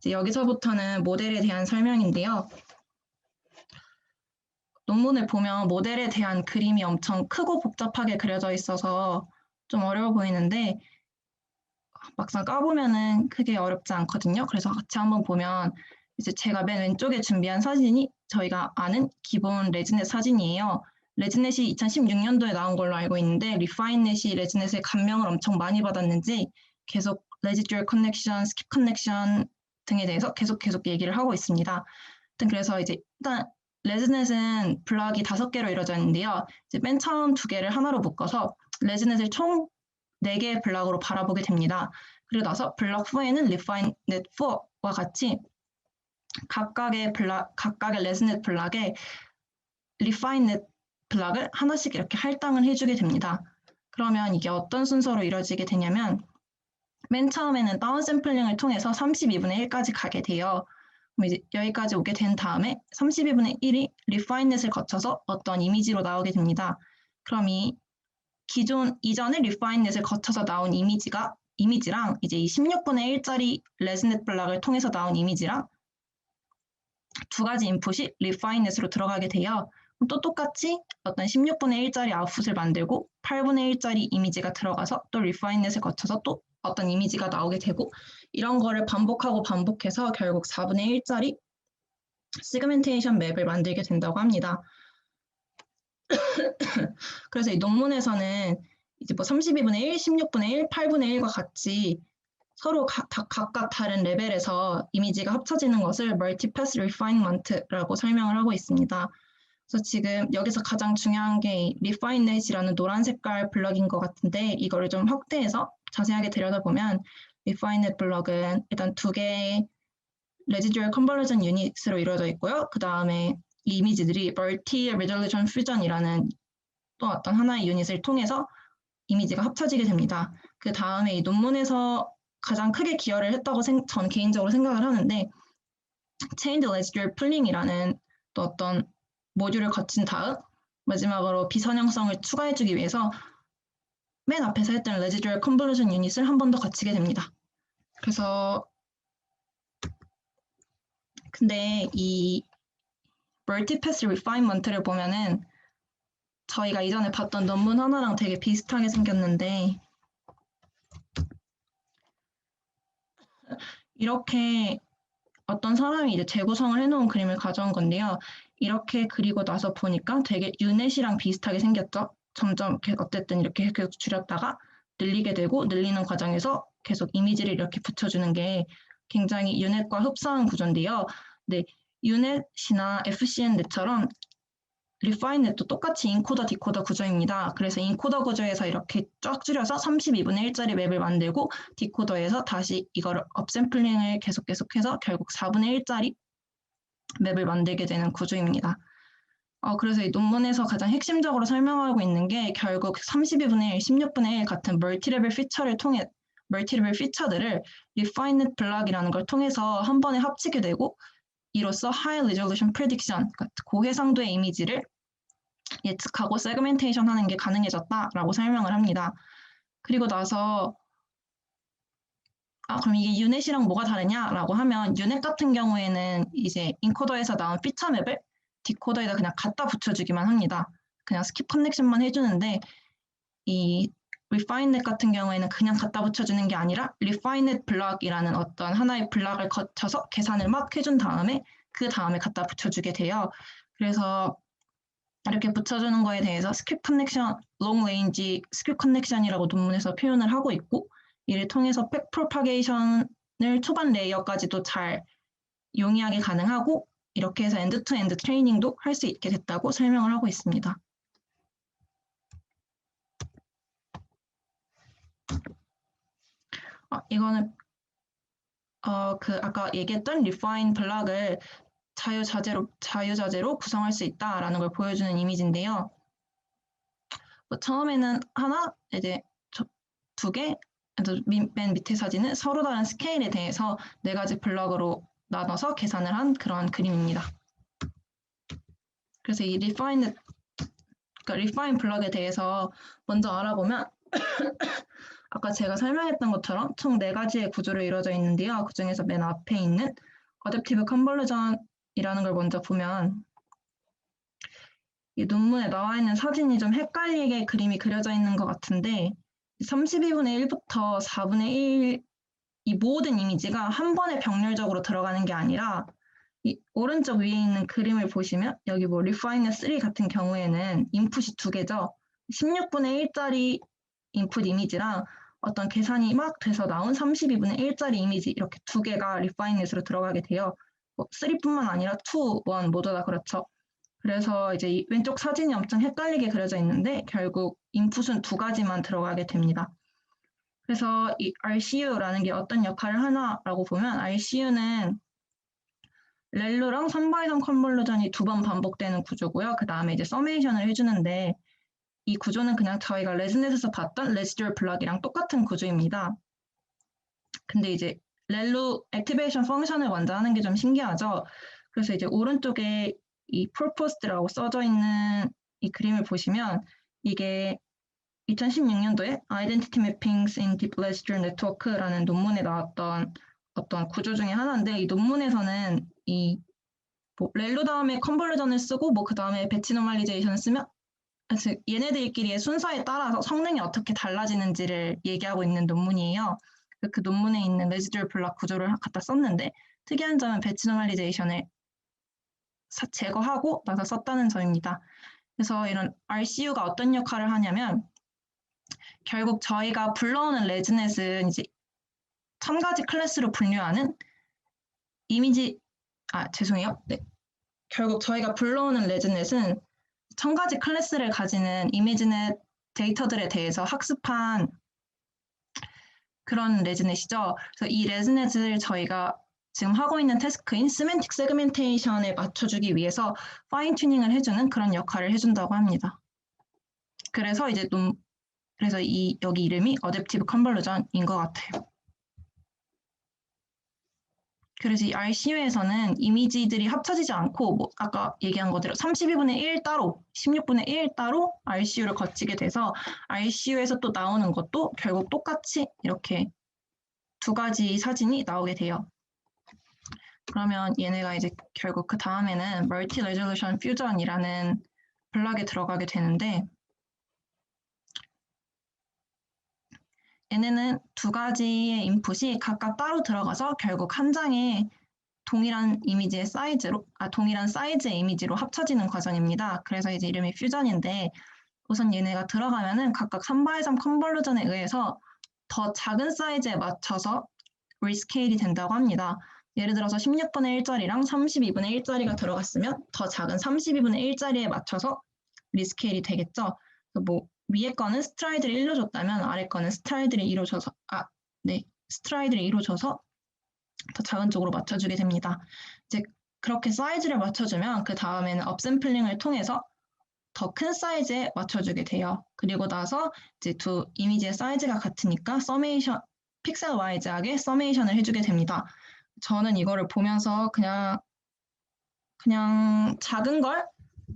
이제 여기서부터는 모델에 대한 설명인데요. 논문을 보면 모델에 대한 그림이 엄청 크고 복잡하게 그려져 있어서 좀 어려워 보이는데 막상 까보면은 크게 어렵지 않거든요. 그래서 같이 한번 보면 이제 제가 맨 왼쪽에 준비한 사진이 저희가 아는 기본 레지넷 사진이에요. 레지넷이 2016년도에 나온 걸로 알고 있는데 리파인넷이 레지넷에 감명을 엄청 많이 받았는지 계속 레지듀얼 커넥션, 스킵 커넥션 등에 대해서 계속 얘기를 하고 있습니다. 그래서 이제 일단 레지넷은 블럭이 5개로 이루어져 있는데요. 이제 맨 처음 2개를 하나로 묶어서 레지넷을 총 4개의 블럭으로 바라보게 됩니다. 그리고 나서 블럭 4에는 리파인넷 4와 같이 각각의 레지넷 블럭에 리파인넷 블럭을 하나씩 이렇게 할당을 해주게 됩니다. 그러면 이게 어떤 순서로 이루어지게 되냐면 맨 처음에는 다운샘플링을 통해서 32분의 1까지 가게 돼요. 그럼 이제 여기까지 오게 된 다음에 32분의 1이 리파인넷을 거쳐서 어떤 이미지로 나오게 됩니다. 그럼 이 이전에 리파인넷을 거쳐서 나온 이미지랑 이제 이 16분의 1짜리 레지넷 블럭을 통해서 나온 이미지랑 2가지 인풋이 리파인넷으로 들어가게 돼요. 또 똑같이 어떤 16분의 1짜리 아웃풋을 만들고 8분의 1짜리 이미지가 들어가서 또 리파인넷을 거쳐서 또 어떤 이미지가 나오게 되고 이런 거를 반복해서 결국 4분의 1짜리 시그멘테이션 맵을 만들게 된다고 합니다. 그래서 이 논문에서는 이제 뭐 32분의 1, 16분의 1, 8분의 1과 같이 서로 각각 다른 레벨에서 이미지가 합쳐지는 것을 Multipath Refinement라고 설명을 하고 있습니다. 그래서 지금 여기서 가장 중요한 게 Refinement이라는 노란 색깔 블럭인 것 같은데 이거를 좀 확대해서 자세하게 들여다보면 Refinement 블럭은 일단 2개의 Residual Convolution Unit으로 이루어져 있고요. 그 다음에 이 이미지들이 Multi-Resolution Fusion이라는 또 어떤 하나의 유닛을 통해서 이미지가 합쳐지게 됩니다. 그 다음에 이 논문에서 가장 크게 기여를 했다고 전 개인적으로 생각을 하는데 Chained Residual Pooling이라는 또 어떤 모듈을 거친 다음 마지막으로 비선형성을 추가해주기 위해서 맨 앞에서 했던 Residual Convolution 유닛을 한 번 더 거치게 됩니다. 그래서 근데 이 Multipath Refinement를 보면은 저희가 이전에 봤던 논문 하나랑 되게 비슷하게 생겼는데 이렇게 어떤 사람이 이제 재구성을 해놓은 그림을 가져온 건데요. 이렇게 그리고 나서 보니까 되게 유넷이랑 비슷하게 생겼죠. 점점 어쨌든 이렇게 계속 줄였다가 늘리게 되고 늘리는 과정에서 계속 이미지를 이렇게 붙여주는 게 굉장히 유넷과 흡사한 구조인데요. 네, 유넷이나 FCN넷처럼 리파인넷도 똑같이 인코더 디코더 구조입니다. 그래서 인코더 구조에서 이렇게 쫙 줄여서 32분의 1짜리 맵을 만들고 디코더에서 다시 이거를 업샘플링을 계속해서 결국 4분의 1짜리 맵을 만들게 되는 구조입니다. 그래서 이 논문에서 가장 핵심적으로 설명하고 있는 게 결국 32분의 1, 16분의 1 같은 멀티레벨 피처들을 리파인넷 블럭이라는 걸 통해서 한 번에 합치게 되고 이로써 High Resolution Prediction, 고해상도의 이미지를 예측하고 세그멘테이션 하는 게 가능해졌다라고 설명을 합니다. 그리고 나서 그럼 이게 유넷이랑 뭐가 다르냐라고 하면 유넷 같은 경우에는 이제 인코더에서 나온 피처 맵을 디코더에다 그냥 갖다 붙여주기만 합니다. 그냥 스킵 커넥션만 해주는데 이 리파인넷 같은 경우에는 그냥 갖다 붙여주는 게 아니라 리파인넷 블럭이라는 어떤 하나의 블럭을 거쳐서 계산을 막 해준 다음에 그 다음에 갖다 붙여주게 돼요. 그래서 이렇게 붙여주는 거에 대해서 스킵 커넥션, 롱 레인지 스킵 커넥션이라고 논문에서 표현을 하고 있고 이를 통해서 팩 프로파게이션을 초반 레이어까지도 잘 용이하게 가능하고 이렇게 해서 엔드 투 엔드 트레이닝도 할 수 있게 됐다고 설명을 하고 있습니다. 이거는 아까 얘기했던 리파인 블럭을 자유자재로 구성할 수 있다라는 걸 보여주는 이미지인데요. 처음에는 하나, 이제 2개, 맨 밑에 사진은 서로 다른 스케일에 대해서 4가지 블럭으로 나눠서 계산을 한 그런 그림입니다. 그래서 이 리파인 블럭에 대해서 먼저 알아보면 아까 제가 설명했던 것처럼 총 4가지의 구조로 이루어져 있는데요. 그중에서 맨 앞에 있는 어댑티브 컨버전이라는 걸 먼저 보면 이 논문에 나와 있는 사진이 좀 헷갈리게 그림이 그려져 있는 것 같은데 32분의 1부터 4분의 1 이 모든 이미지가 한 번에 병렬적으로 들어가는 게 아니라 이 오른쪽 위에 있는 그림을 보시면 여기 뭐 refine 3 같은 경우에는 인풋이 2개죠. 16분의 1짜리 인풋 이미지랑 어떤 계산이 막 돼서 나온 32분의 1짜리 이미지 이렇게 2개가 refine으로 들어가게 돼요. 뭐 3뿐만 아니라 2, 1 모두 다 그렇죠. 그래서 이제 이 왼쪽 사진이 엄청 헷갈리게 그려져 있는데 결국 인풋은 2가지만 들어가게 됩니다. 그래서 이 RCU라는 게 어떤 역할을 하나라고 보면 RCU는 렐루랑 3x3 컨볼루전이 2번 반복되는 구조고요. 그 다음에 이제 서메이션을 해주는데 이 구조는 그냥 저희가 레즈넷에서 봤던 레지듀얼 블럭이랑 똑같은 구조입니다. 근데 이제 렐루 액티베이션 펑션을 먼저 하는 게 좀 신기하죠. 그래서 이제 오른쪽에 이 proposed라고 써져 있는 이 그림을 보시면 이게 2016년도에 Identity Mappings in Deep Residual Network라는 논문에 나왔던 어떤 구조 중에 하나인데 이 논문에서는 이 뭐 렐로 다음에 컨볼루전을 쓰고 뭐 그 다음에 배치 노멀리제이션을 쓰면 즉 얘네들끼리의 순서에 따라서 성능이 어떻게 달라지는지를 얘기하고 있는 논문이에요. 그 논문에 있는 레지듀얼 블록 구조를 갖다 썼는데 특이한 점은 배치 노멀리제이션을 제거하고 나서 썼다는 점입니다. 그래서 이런 RCU가 어떤 역할을 하냐면 결국 저희가 불러오는 레즈넷은 이제 1000가지 클래스로 분류하는 이미지, 죄송해요. 네. 결국 저희가 불러오는 레즈넷은 1000가지 클래스를 가지는 이미지넷 데이터들에 대해서 학습한 그런 레즈넷이죠. 그래서 이 레즈넷을 저희가 지금 하고 있는 태스크인 세멘틱 세그멘테이션에 맞춰주기 위해서 파인 튜닝을 해주는 그런 역할을 해준다고 합니다. 그래서 이제 여기 이름이 어댑티브 컨볼루전인 것 같아요. 그래서 이 RCU에서는 이미지들이 합쳐지지 않고 뭐 아까 얘기한 거대로 32분의 1 따로, 16분의 1 따로 RCU를 거치게 돼서 RCU에서 또 나오는 것도 결국 똑같이 이렇게 2가지 사진이 나오게 돼요. 그러면 얘네가 이제 결국 그 다음에는 멀티 레졸루션 퓨전이라는 블럭에 들어가게 되는데 얘네는 2가지의 인풋이 각각 따로 들어가서 결국 한 장의 동일한 이미지의 동일한 사이즈의 이미지로 합쳐지는 과정입니다. 그래서 이제 이름이 퓨전인데 우선 얘네가 들어가면은 각각 3x3 컨볼루전에 의해서 더 작은 사이즈에 맞춰서 리스케일이 된다고 합니다. 예를 들어서 16분의 1짜리랑 32분의 1짜리가 들어갔으면 더 작은 32분의 1짜리에 맞춰서 리스케일이 되겠죠. 뭐 위에 거는 스트라이드를 1로 줬다면 아래 거는 스트라이드를 2로 줘서 스트라이드를 2로 줘서 더 작은 쪽으로 맞춰주게 됩니다. 이제 그렇게 사이즈를 맞춰주면 그 다음에는 업샘플링을 통해서 더 큰 사이즈에 맞춰주게 돼요. 그리고 나서 이제 두 이미지의 사이즈가 같으니까 서메이션, 픽셀 와이즈하게 서메이션을 해주게 됩니다. 저는 이거를 보면서 그냥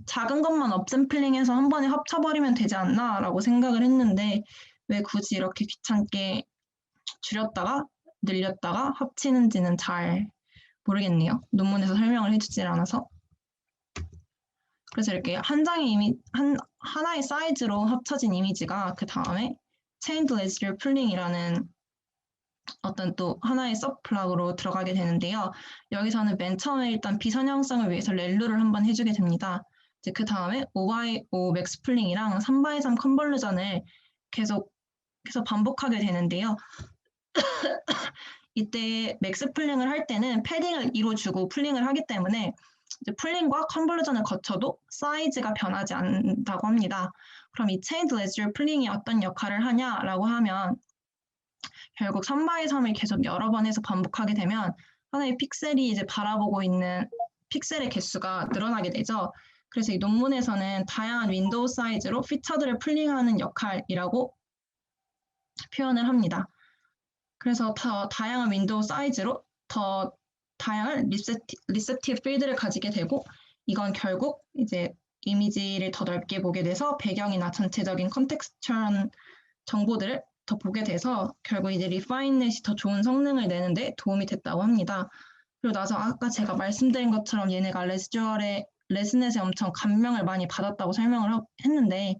작은 것만 업샘플링해서 한 번에 합쳐버리면 되지 않나 라고 생각을 했는데 왜 굳이 이렇게 귀찮게 줄였다가 늘렸다가 합치는지는 잘 모르겠네요. 논문에서 설명을 해주질 않아서. 그래서 이렇게 한 장의 하나의 사이즈로 합쳐진 이미지가 그 다음에 Chained Residual Pooling이라는 어떤 또 하나의 서브블럭으로 들어가게 되는데요. 여기서는 맨 처음에 일단 비선형성을 위해서 렐루를 한번 해주게 됩니다. 이제 그 다음에 5x5 맥스 풀링이랑 3x3 컨볼루전을 계속 반복하게 되는데요. 이때 맥스 풀링을 할 때는 패딩을 2로 주고 풀링을 하기 때문에 이제 풀링과 컨볼루전을 거쳐도 사이즈가 변하지 않는다고 합니다. 그럼 이 체인드 레지듀얼 풀링이 어떤 역할을 하냐라고 하면 결국 3x3을 계속 여러 번 해서 반복하게 되면 하나의 픽셀이 이제 바라보고 있는 픽셀의 개수가 늘어나게 되죠. 그래서 이 논문에서는 다양한 윈도우 사이즈로 피처들을 풀링하는 역할이라고 표현을 합니다. 그래서 더 다양한 윈도우 사이즈로 더 다양한 리셉티브 필드를 가지게 되고 이건 결국 이제 이미지를 더 넓게 보게 돼서 배경이나 전체적인 컨텍스처한 정보들을 더 보게 돼서 결국 이제 리파인넷이 더 좋은 성능을 내는데 도움이 됐다고 합니다. 그리고 나서 아까 제가 말씀드린 것처럼 얘네가 레스넷에 엄청 감명을 많이 받았다고 설명을 했는데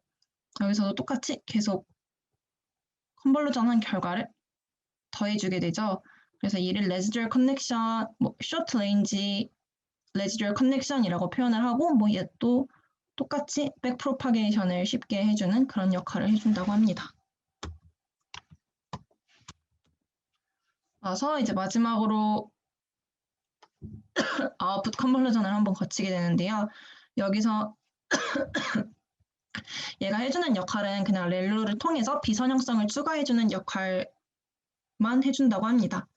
여기서도 똑같이 계속 컨볼루션한 결과를 더해주게 되죠. 그래서 이를 레지듀얼 커넥션, 쇼트 레인지 레지듀얼 커넥션이라고 표현을 하고 얘도 똑같이 백 프로파게이션을 쉽게 해주는 그런 역할을 해준다고 합니다. 그래서 이제 마지막으로 아웃풋 컨볼루션을 한번 거치게 되는데요. 여기서 얘가 해주는 역할은 그냥 렐로를 통해서 비선형성을 추가해주는 역할만 해준다고 합니다.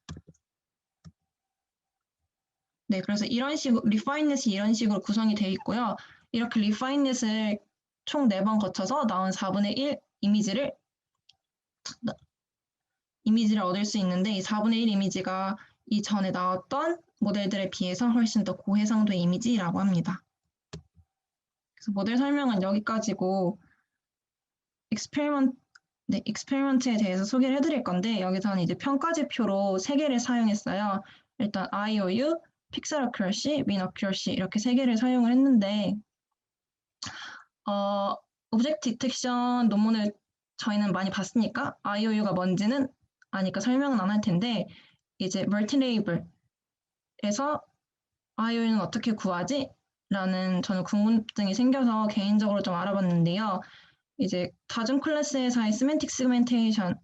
네, 그래서 이런 식으로 리파인넷이 이런 식으로 구성이 되어 있고요. 이렇게 리파인넷을 총 4번 거쳐서 나온 4분의 1 이미지를 얻을 수 있는데 이 4분의 1 이미지가 이전에 나왔던 모델들에 비해서 훨씬 더 고해상도의 이미지라고 합니다. 그래서 모델 설명은 여기까지고 익스페리먼트에 대해서 소개를 해드릴 건데 여기서는 이제 평가지표로 3개를 사용했어요. 일단 IOU, 픽셀 어큐러시, 민 어큐러시 이렇게 3개를 사용을 했는데 오브젝트 디텍션 논문을 저희는 많이 봤으니까 IOU가 뭔지는 아니까 설명은 안 할 텐데 이제 멀티레이블에서 IOU는 어떻게 구하지? 라는 저는 궁금증이 생겨서 개인적으로 좀 알아봤는데요. 이제 다중 클래스에서의 시멘틱 세그멘테이션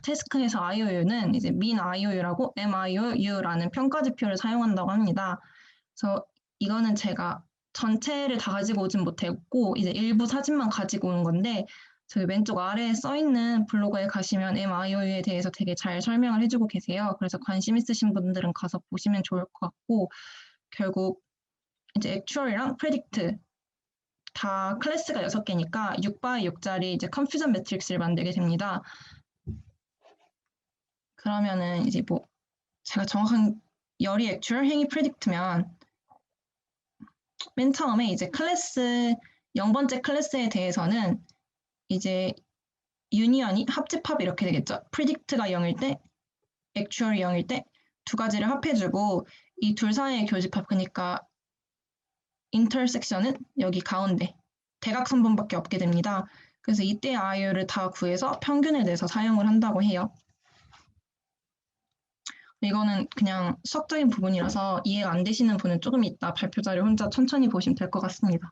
태스크에서 IOU는 이제 min IOU라고 MIOU라는 평가 지표를 사용한다고 합니다. 그래서 이거는 제가 전체를 다 가지고 오진 못했고 이제 일부 사진만 가지고 오는 건데 저기 왼쪽 아래에 써 있는 블로그에 가시면 MIOU에 대해서 되게 잘 설명을 해주고 계세요. 그래서 관심 있으신 분들은 가서 보시면 좋을 것 같고 결국 이제 액추얼이랑 프레딕트 다 클래스가 6개니까 6x6짜리 이제 컨퓨전 매트릭스를 만들게 됩니다. 그러면은 이제 제가 정확한 열이 액추얼, 행위 프레딕트면 맨 처음에 이제 클래스 0번째 클래스에 대해서는 이제 유니언이 합집합 이렇게 되겠죠. 프리딕트가 0일 때, 액추얼이 0일 때 두 가지를 합해주고 이 둘 사이의 교집합 그러니까 인터섹션은 여기 가운데 대각선분밖에 없게 됩니다. 그래서 이때 IO를 다 구해서 평균을 내서 사용을 한다고 해요. 이거는 그냥 수학적인 부분이라서 이해가 안 되시는 분은 조금 이따 발표 자료 혼자 천천히 보시면 될 것 같습니다.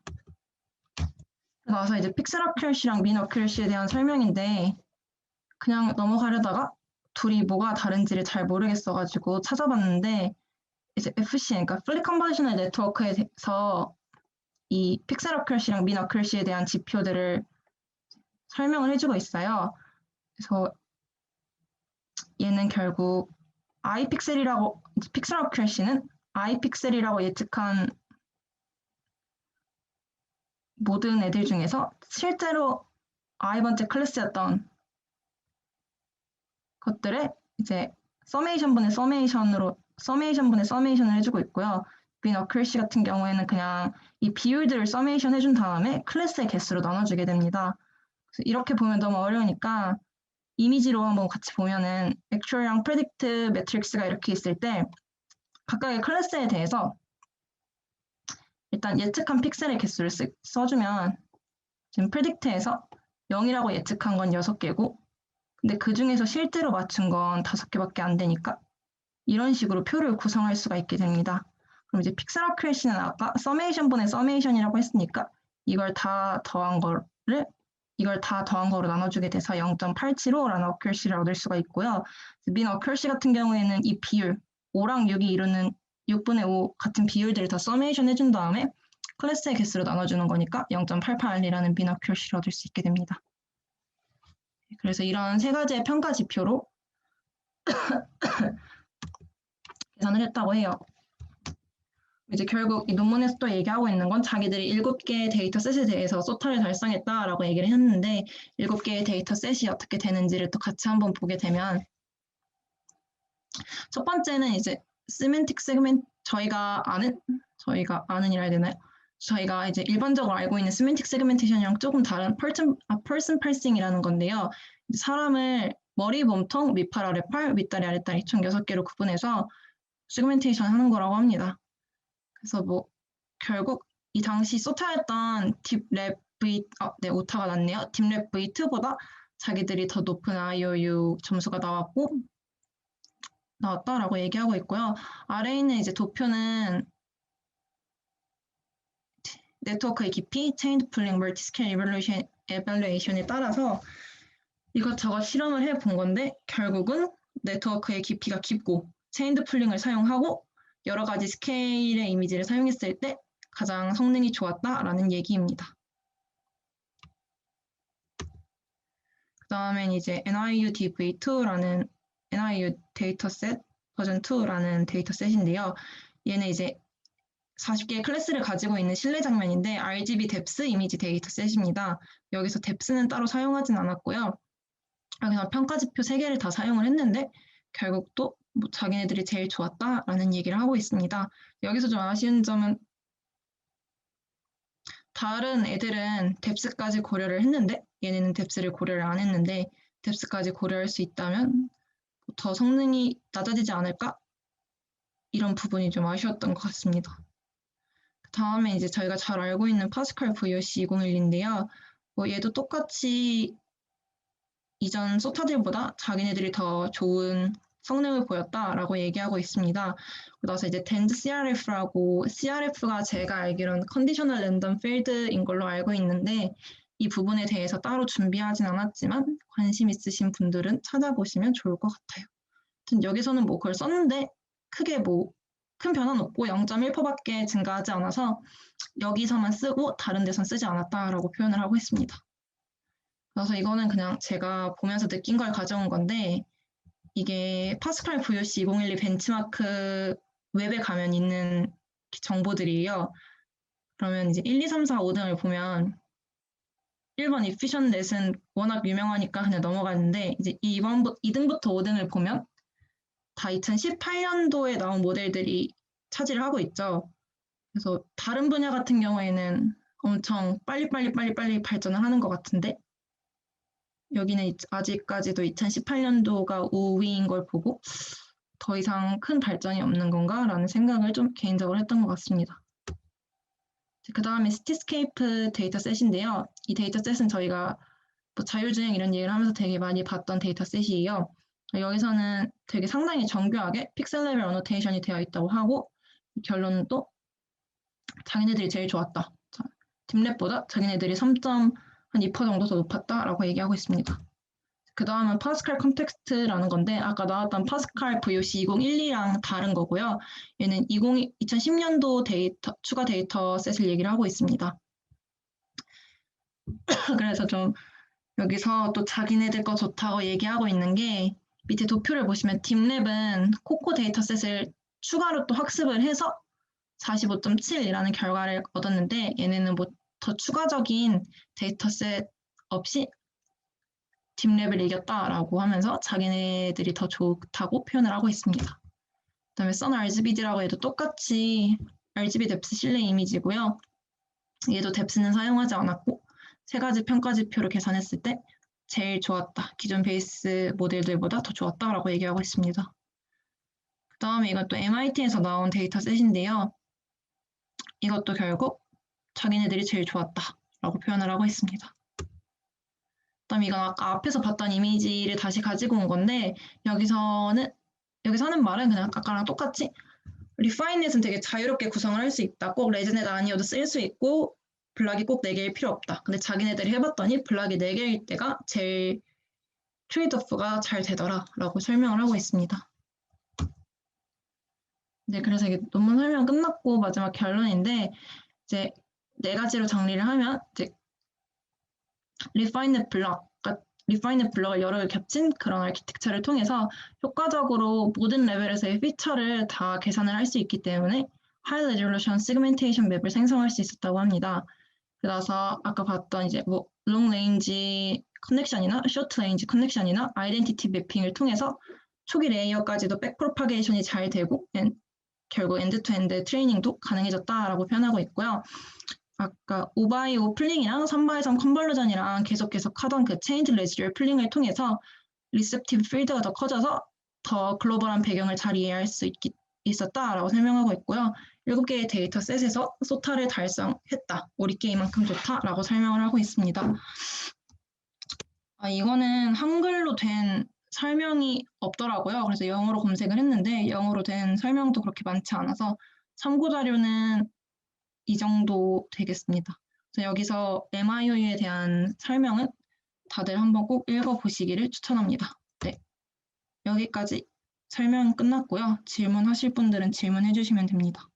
나와서 이제 픽셀 어큐러시랑 민 어큐러시에 대한 설명인데 그냥 넘어가려다가 둘이 뭐가 다른지를 잘 모르겠어가지고 찾아봤는데 이제 FC, 그러니까 플리 컨버지셔널 네트워크에서 이 픽셀 어큐러시랑 민 어큐러시에 대한 지표들을 설명을 해주고 있어요. 그래서 얘는 결국 i픽셀이라고 픽셀 어큐러시는 i픽셀이라고 예측한 모든 애들 중에서 실제로 i번째 클래스였던 것들을 이제 서메이션분의 서메이션을 해주고 있고요. 민 어큐러시 같은 경우에는 그냥 이 비율들을 서메이션 해준 다음에 클래스의 개수로 나눠주게 됩니다. 그래서 이렇게 보면 너무 어려우니까 이미지로 한번 같이 보면은 액추얼이랑 프레딕트 매트릭스가 이렇게 있을 때 각각의 클래스에 대해서 일단 예측한 픽셀의 개수를 써주면 지금 프레딕트에서 0이라고 예측한 건 6개고 근데 그 중에서 실제로 맞춘 건 5개밖에 안 되니까 이런 식으로 표를 구성할 수가 있게 됩니다. 그럼 이제 픽셀 어큐러시는 아까 서메이션분의 서메이션이라고 했으니까 이걸 다 더한 거로 나눠주게 돼서 0.875라는 어큐러시를 얻을 수가 있고요. 민 어큐러시 같은 경우에는 이 비율 5랑 6이 이루는 6분의 5 같은 비율들을 다 서메이션 해준 다음에 클래스의 개수로 나눠주는 거니까 0.882라는 민 어큐러시를 얻을 수 있게 됩니다. 그래서 이런 3가지의 평가 지표로 계산을 했다고 해요. 이제 결국 이 논문에서 또 얘기하고 있는 건 자기들이 7개의 데이터셋에 대해서 소타를 달성했다라고 얘기를 했는데 7개의 데이터셋이 어떻게 되는지를 또 같이 한번 보게 되면 첫 번째는 이제 시멘틱 세그멘트 저희가 아는이라 해야 되나요? 저희가 이제 일반적으로 알고 있는 세멘틱 세그멘테이션이랑 조금 다른 person parsing이라는 건데요. 사람을 머리, 몸통, 밑팔, 아래팔, 윗다리, 아랫다리 총 6개로 구분해서 세그멘테이션 하는 거라고 합니다. 그래서 뭐 결국 이 당시 소타였던 딥랩 V, 네, 오타가 났네요. 딥랩 V2보다 자기들이 더 높은 IOU 점수가 나왔다라고 얘기하고 있고요. 아래에 있는 이제 도표는 네트워크의 깊이, 체인 풀링, 멀티스케일 에밸루에이션에 따라서 이것저것 실험을 해본 건데 결국은 네트워크의 깊이가 깊고 체인드 풀링을 사용하고 여러 가지 스케일의 이미지를 사용했을 때 가장 성능이 좋았다라는 얘기입니다. 그 다음엔 이제 NIU DV2라는 NIU 데이터셋 버전 2라는 데이터셋인데요. 얘는 이제 40개의 클래스를 가지고 있는 실내 장면인데 RGB 뎁스 이미지 데이터셋입니다. 여기서 뎁스는 따로 사용하진 않았고요. 그냥 평가지표 3개를 다 사용을 했는데 결국 또 뭐 자기네들이 제일 좋았다라는 얘기를 하고 있습니다. 여기서 좀 아쉬운 점은 다른 애들은 뎁스까지 고려를 했는데 얘네는 뎁스를 고려를 안 했는데 뎁스까지 고려할 수 있다면 더 성능이 낮아지지 않을까? 이런 부분이 좀 아쉬웠던 것 같습니다. 다음에 이제 저희가 잘 알고 있는 파스칼 VOC 2012인데요. 뭐 얘도 똑같이 이전 소타들보다 자기네들이 더 좋은 성능을 보였다라고 얘기하고 있습니다. 그래서 이제 덴즈 CRF라고 CRF가 제가 알기로는 컨디셔널 랜덤 필드인 걸로 알고 있는데 이 부분에 대해서 따로 준비하진 않았지만 관심 있으신 분들은 찾아보시면 좋을 것 같아요. 여기서는 뭐 그걸 썼는데 크게 뭐 큰 변화는 없고 0.1%밖에 증가하지 않아서 여기서만 쓰고 다른 데선 쓰지 않았다라고 표현을 하고 있습니다. 그래서 이거는 그냥 제가 보면서 느낀 걸 가져온 건데 이게 파스칼 VOC 2012 벤치마크 웹에 가면 있는 정보들이에요. 그러면 이제 1, 2, 3, 4, 5등을 보면 1번 efficient넷은 워낙 유명하니까 그냥 넘어가는데 이제 2등부터 5등을 보면 다 2018년도에 나온 모델들이 차지를 하고 있죠. 그래서 다른 분야 같은 경우에는 엄청 빨리 발전을 하는 것 같은데 여기는 아직까지도 2018년도가 우위인 걸 보고 더 이상 큰 발전이 없는 건가? 라는 생각을 좀 개인적으로 했던 것 같습니다. 그 다음에 시티스케이프 데이터셋인데요. 이 데이터셋은 저희가 뭐 자율주행 이런 얘기를 하면서 되게 많이 봤던 데이터셋이에요. 여기서는 되게 상당히 정교하게 픽셀 레벨 어노테이션이 되어 있다고 하고 결론은 또 자기네들이 제일 좋았다. 딥랩보다 자기네들이 3.2% 정도 더 높았다라고 얘기하고 있습니다. 그 다음은 파스칼 컨텍스트라는 건데 아까 나왔던 파스칼 VOC 2012랑 다른 거고요. 얘는 2010년도 추가 데이터셋을 얘기를 하고 있습니다. 그래서 좀 여기서 또 자기네들 거 좋다고 얘기하고 있는 게 밑에 도표를 보시면 딥랩은 코코 데이터셋을 추가로 또 학습을 해서 45.7이라는 결과를 얻었는데 얘네는 뭐 더 추가적인 데이터셋 없이 딥랩을 이겼다라고 하면서 자기네들이 더 좋다고 표현을 하고 있습니다. 그다음에 선 RGBD라고 해도 똑같이 RGB 뎁스 실내 이미지고요. 얘도 뎁스는 사용하지 않았고 3가지 평가지표를 계산했을 때 제일 좋았다. 기존 베이스 모델들보다 더 좋았다라고 얘기하고 있습니다. 그 다음에 이건 또 MIT에서 나온 데이터셋인데요. 이것도 결국 자기네들이 제일 좋았다라고 표현을 하고 있습니다. 그다음에 이건 아까 앞에서 봤던 이미지를 다시 가지고 온 건데 여기서 하는 말은 그냥 아까랑 똑같이 리파인넷은 되게 자유롭게 구성을 할 수 있다. 꼭 레즈넷 아니어도 쓸 수 있고 블락이 꼭 4개일 필요 없다. 근데 자기네들이 해봤더니 블락이 4개일 때가 제일 트레이드오프가 잘 되더라라고 설명을 하고 있습니다. 네, 그래서 이게 논문 설명 끝났고 마지막 결론인데 이제 4가지로 정리를 하면 이제 리파인넷 블럭을 여러 개 겹친 그런 아키텍처를 통해서 효과적으로 모든 레벨에서의 피처를 다 계산을 할 수 있기 때문에 하이 레졸루션 세그멘테이션 맵을 생성할 수 있었다고 합니다. 그래서 아까 봤던 이제 뭐 롱 레인지 커넥션이나 쇼트 레인지 커넥션이나 아이덴티티 매핑을 통해서 초기 레이어까지도 백 프로파게이션이 잘 되고 결국 엔드투엔드 트레이닝도 가능해졌다라고 표현하고 있고요. 아까 5x5 풀링이랑 3x3 컨버전이랑 계속 하던 그 체인지 레지듀얼 풀링을 통해서 리셉티브 필드가 더 커져서 더 글로벌한 배경을 잘 이해할 수 있었다라고 설명하고 있고요. 7개의 데이터셋에서 소타를 달성했다. 우리 게임만큼 좋다라고 설명을 하고 있습니다. 이거는 한글로 된 설명이 없더라고요. 그래서 영어로 검색을 했는데 영어로 된 설명도 그렇게 많지 않아서 참고 자료는 이 정도 되겠습니다. 그래서 여기서 MIU에 대한 설명은 다들 한번 꼭 읽어보시기를 추천합니다. 네, 여기까지 설명 끝났고요. 질문하실 분들은 질문해 주시면 됩니다.